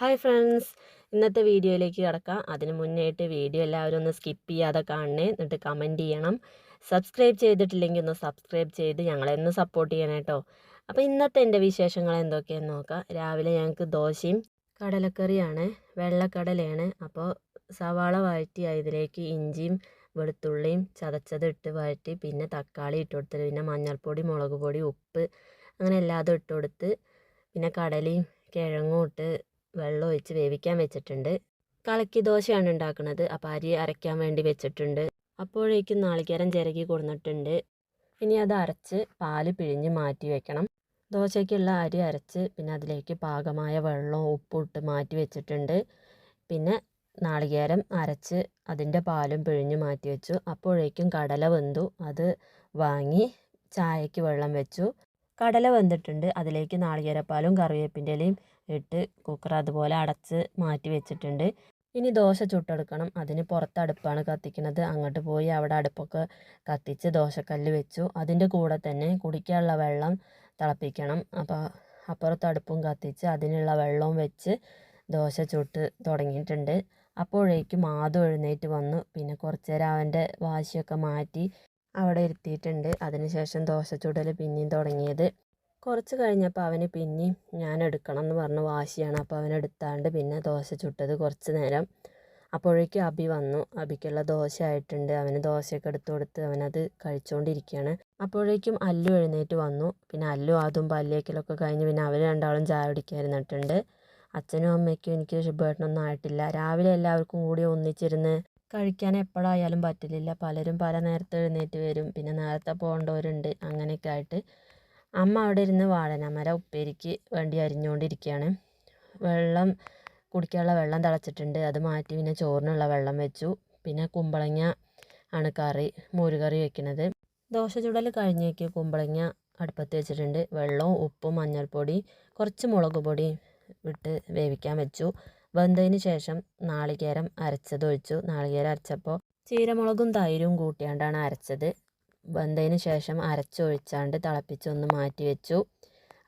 Hi friends, ഇന്നത്തെ വീഡിയോയിലേക്ക് കിടക്കാം. അതിന് മുന്നേയായിട്ട് വീഡിയോ എല്ലാവരും ഒന്ന് സ്കിപ്പ് ചെയ്യാതെ കാണണേ, എന്നിട്ട് കമൻറ്റ് ചെയ്യണം. സബ്സ്ക്രൈബ് ചെയ്തിട്ടില്ലെങ്കിൽ ഒന്ന് സബ്സ്ക്രൈബ് ചെയ്ത് ഞങ്ങളെ ഒന്ന് സപ്പോർട്ട് ചെയ്യണം കേട്ടോ. അപ്പോൾ ഇന്നത്തെ എൻ്റെ വിശേഷങ്ങൾ എന്തൊക്കെയാണെന്ന് നോക്കാം. രാവിലെ ഞങ്ങൾക്ക് ദോശയും കടലക്കറിയാണ്, വെള്ളക്കടലയാണ്. അപ്പോൾ സവാള വഴറ്റി അതിലേക്ക് ഇഞ്ചിയും വെളുത്തുള്ളിയും ചതച്ചത് ഇട്ട് വഴറ്റി, പിന്നെ തക്കാളി ഇട്ട് കൊടുത്തിട്ട്, പിന്നെ മഞ്ഞൾപ്പൊടി, മുളക് പൊടി, ഉപ്പ്, അങ്ങനെ എല്ലാതും ഇട്ട് കൊടുത്ത്, പിന്നെ കടലയും കിഴങ്ങും ഇട്ട് വെള്ളം ഒഴിച്ച് വേവിക്കാൻ വെച്ചിട്ടുണ്ട്. കലക്കി ദോശയാണ് ഉണ്ടാക്കുന്നത്. അപ്പോൾ അരി അരയ്ക്കാൻ വേണ്ടി വെച്ചിട്ടുണ്ട്. അപ്പോഴേക്കും നാളികേരം ചിരകി കൊടുത്തിട്ടുണ്ട്. ഇനി അത് അരച്ച് പാല് പിഴിഞ്ഞ് മാറ്റി വെക്കണം. ദോശയ്ക്കുള്ള അരി അരച്ച് പിന്നെ അതിലേക്ക് പാകമായ വെള്ളവും ഉപ്പും ഇട്ട് മാറ്റി വെച്ചിട്ടുണ്ട്. പിന്നെ നാളികേരം അരച്ച് അതിൻ്റെ പാലും പിഴിഞ്ഞ് മാറ്റി വെച്ചു. അപ്പോഴേക്കും കടല വെന്തു. അത് വാങ്ങി ചായക്ക് വെള്ളം വെച്ചു. കടല വെന്തിട്ടുണ്ട്. അതിലേക്ക് നാളികേരപ്പാലും കറിവേപ്പിൻ്റെ ഇലയും ഇട്ട് കുക്കർ അതുപോലെ അടച്ച് മാറ്റി വെച്ചിട്ടുണ്ട്. ഇനി ദോശ ചുട്ടെടുക്കണം. അതിന് പുറത്ത് അടുപ്പാണ് കത്തിക്കുന്നത്. അങ്ങോട്ട് പോയി അവിടെ അടുപ്പൊക്കെ കത്തിച്ച് ദോശക്കല്ല് വെച്ചു. അതിൻ്റെ കൂടെ തന്നെ കുടിക്കാനുള്ള വെള്ളം തിളപ്പിക്കണം. അപ്പോൾ അപ്പുറത്ത് അടുപ്പും കത്തിച്ച് അതിനുള്ള വെള്ളവും വെച്ച് ദോശ ചുട്ട് തുടങ്ങിയിട്ടുണ്ട്. അപ്പോഴേക്കും മാധു എഴുന്നേറ്റ് വന്നു. പിന്നെ കുറച്ച് നേരം അവൻ്റെ വാശിയൊക്കെ മാറ്റി അവിടെ ഇരുത്തിയിട്ടുണ്ട്. അതിനുശേഷം ദോശ ചുടൽ പിന്നെയും തുടങ്ങിയത്. കുറച്ച് കഴിഞ്ഞപ്പോൾ അവന് പിന്നെയും ഞാൻ എടുക്കണം എന്ന് പറഞ്ഞ് വാശിയാണ്. അപ്പോൾ അവൻ എടുത്താണ്ട് പിന്നെ ദോശ ചുട്ടത് കുറച്ച് നേരം. അപ്പോഴേക്കും അബി വന്നു. അബിക്കുള്ള ദോശ ആയിട്ടുണ്ട്. അവന് ദോശയൊക്കെ എടുത്തു കൊടുത്ത് അവനത് കഴിച്ചുകൊണ്ടിരിക്കുകയാണ്. അപ്പോഴേക്കും അല്ലു എഴുന്നേറ്റ് വന്നു. പിന്നെ അല്ലു അതും പല്ലേക്കലൊക്കെ കഴിഞ്ഞ് പിന്നെ അവർ രണ്ടാളും ചായ കുടിക്കാതിരുന്നിട്ടുണ്ട്. അച്ഛനും അമ്മയ്ക്കും എനിക്ക് ശുഭേട്ടനൊന്നും ആയിട്ടില്ല. രാവിലെ എല്ലാവർക്കും കൂടി ഒന്നിച്ചിരുന്ന് കഴിക്കാൻ എപ്പോഴായാലും പറ്റില്ല. പലരും പല നേരത്തെ എഴുന്നേറ്റ് വരും. പിന്നെ നേരത്തെ പോകേണ്ടവരുണ്ട്. അങ്ങനെയൊക്കെ ആയിട്ട് അമ്മ അവിടെ ഇരുന്ന് വാഴനമര ഉപ്പേരിക്ക് വേണ്ടി അരിഞ്ഞുകൊണ്ടിരിക്കുകയാണ്. വെള്ളം കുടിക്കാനുള്ള വെള്ളം തിളച്ചിട്ടുണ്ട്. അത് മാറ്റി പിന്നെ ചോറിനുള്ള വെള്ളം വെച്ചു. പിന്നെ കുമ്പളങ്ങ ആണ് കറി, മോരുകറി വെക്കുന്നത്. ദോശ ചുടൽ കഴിഞ്ഞേക്ക് കുമ്പളങ്ങ അടുപ്പത്ത് വെച്ചിട്ടുണ്ട്. വെള്ളവും ഉപ്പും മഞ്ഞൾപ്പൊടി കുറച്ച് മുളക് പൊടി ഇട്ട് വേവിക്കാൻ വെച്ചു. വെന്തതിന് ശേഷം നാളികേരം അരച്ചതൊഴിച്ചു. നാളികേരം അരച്ചപ്പോൾ ചീരമുളകും തൈരും കൂട്ടിയാണ്ടാണ് അരച്ചത്. വെന്തതിന് ശേഷം അരച്ചൊഴിച്ചാണ്ട് തിളപ്പിച്ചൊന്ന് മാറ്റി വെച്ചു.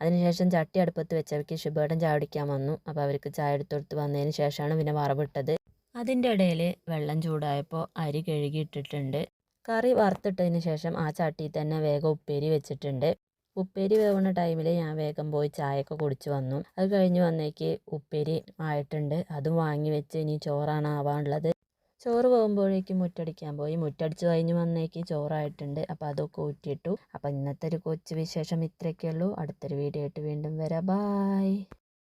അതിനുശേഷം ചട്ടി അടുപ്പത്ത് വെച്ചവർക്ക് ശുഭേട്ടൻ ചായ കുടിക്കാൻ വന്നു. അപ്പോൾ അവർക്ക് ചായ എടുത്തെടുത്ത് വന്നതിന് ശേഷമാണ് പിന്നെ വറവിട്ടത്. അതിൻ്റെ ഇടയിൽ വെള്ളം ചൂടായപ്പോൾ അരി കഴുകിയിട്ടിട്ടുണ്ട്. കറി വറുത്തിട്ടതിന് ശേഷം ആ ചട്ടിയിൽ തന്നെ വേഗം ഉപ്പേരി വെച്ചിട്ടുണ്ട്. ഉപ്പേരി വേവുന്ന ടൈമിൽ ഞാൻ വേഗം പോയി ചായയൊക്കെ കുടിച്ച് വന്നു. അത് കഴിഞ്ഞ് വന്നേക്ക് ഉപ്പേരി ആയിട്ടുണ്ട്. അതും വാങ്ങി വെച്ച് ഇനി ചോറാണ് ആവാനുള്ളത്. ചോറ് പോകുമ്പോഴേക്കും മുറ്റടിക്കാൻ പോയി. മുറ്റടിച്ച് കഴിഞ്ഞ് വന്നേക്ക് ചോറായിട്ടുണ്ട്. അപ്പോൾ അതൊക്കെ ഊറ്റിയിട്ടു. അപ്പോൾ ഇന്നത്തെ ഒരു കൊച്ചു വിശേഷം ഇത്രയൊക്കെയുള്ളൂ. അടുത്തൊരു വീഡിയോ ആയിട്ട് വീണ്ടും വരാം. ബായ്.